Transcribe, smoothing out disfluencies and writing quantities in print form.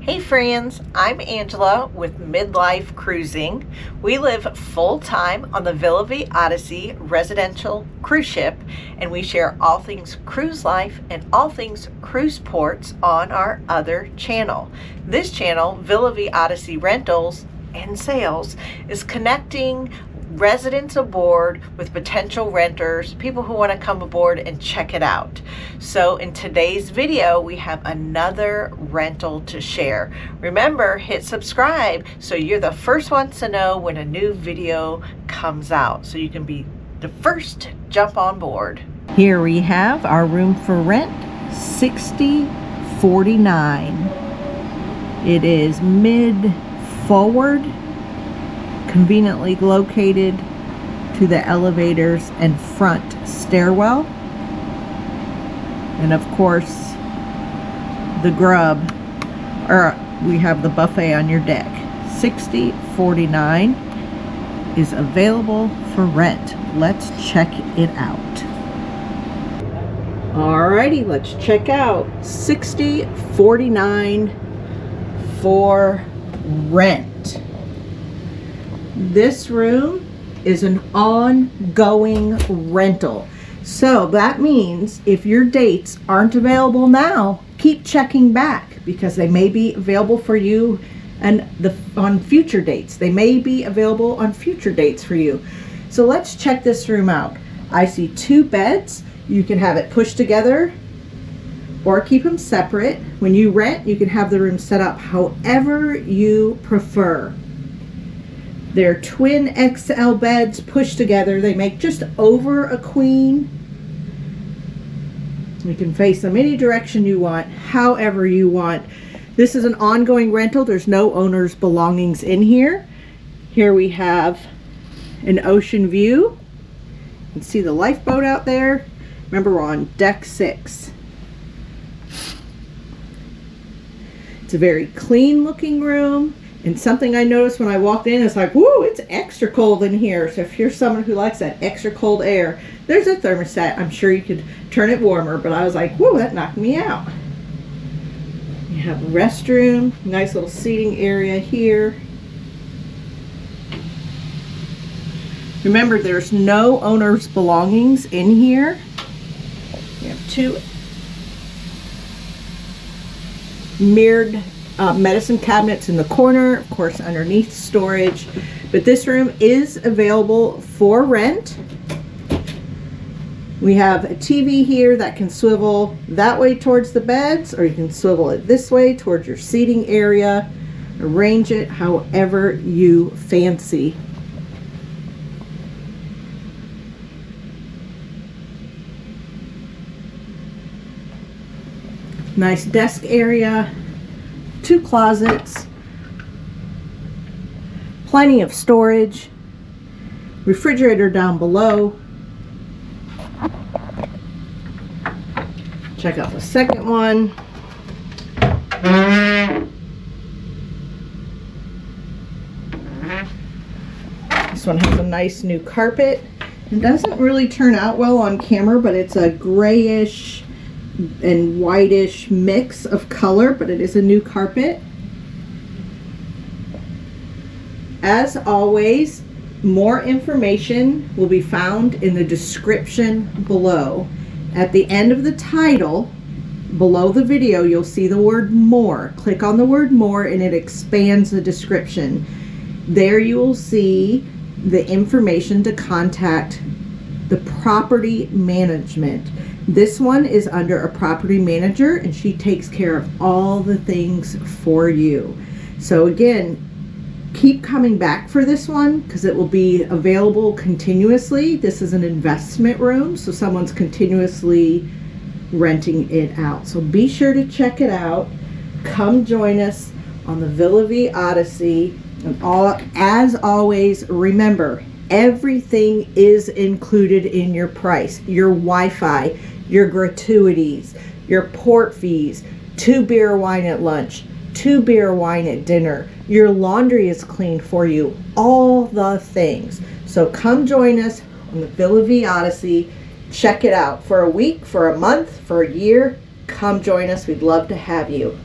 Hey friends, I'm Angela with Midlife Cruising. We live full-time on the Villa Vie Odyssey Residential cruise ship, and we share all things cruise life and all things cruise ports on our other channel. This channel, Villa Vie Odyssey Rentals and Sales, is connecting residents aboard with potential renters, people who want to come aboard and check it out. So in today's video, we have another rental to share. Remember, hit subscribe so you're the first ones to know when a new video comes out, so you can be the first to jump on board. Here we have our room for rent, $60.49. It is mid-forward, conveniently located to the elevators and front stairwell, and of course the grub, or we have the buffet on your deck. $60.49 is available for rent. Let's check it out. Alrighty, let's check out $60.49 for rent. This room is an ongoing rental. So that means if your dates aren't available now, keep checking back, because they may be available for you and on future dates. They may be available on future dates for you. So let's check this room out. I see 2 beds. You can have it pushed together or keep them separate. When you rent, you can have the room set up however you prefer. They're twin XL beds pushed together. They make just over a queen. You can face them any direction you want, however you want. This is an ongoing rental. There's no owner's belongings in here. Here we have an ocean view. You can see the lifeboat out there. Remember, we're on deck 6. It's a very clean looking room. And something I noticed when I walked in is like, whoo, it's extra cold in here. So if you're someone who likes that extra cold air, there's a thermostat. I'm sure you could turn it warmer, but I was like, whoo, that knocked me out. You have a restroom, nice little seating area here. Remember, there's no owner's belongings in here. You have 2 mirrored medicine cabinets in the corner, of course underneath storage. But this room is available for rent. We have a TV here that can swivel that way towards the beds, or you can swivel it this way towards your seating area. Arrange it however you fancy. Nice desk area. 2 closets, plenty of storage, refrigerator down below. Check out the second one. This one has a nice new carpet. It doesn't really turn out well on camera, but it's a grayish and whitish mix of color, but it is a new carpet. As always, more information will be found in the description below. At the end of the title, below the video, you'll see the word more. Click on the word more and it expands the description. There you will see the information to contact the property management. This one is under a property manager, and she takes care of all the things for you. So again, keep coming back for this one because it will be available continuously. This is an investment room, so someone's continuously renting it out. So be sure to check it out. Come join us on the Villa Vie Odyssey. And as always, remember, everything is included in your price. Your Wi-Fi, your gratuities, your port fees, 2 beer wine at lunch, 2 beer wine at dinner. Your laundry is cleaned for you. All the things. So come join us on the Villa Vie Odyssey. Check it out for a week, for a month, for a year. Come join us. We'd love to have you.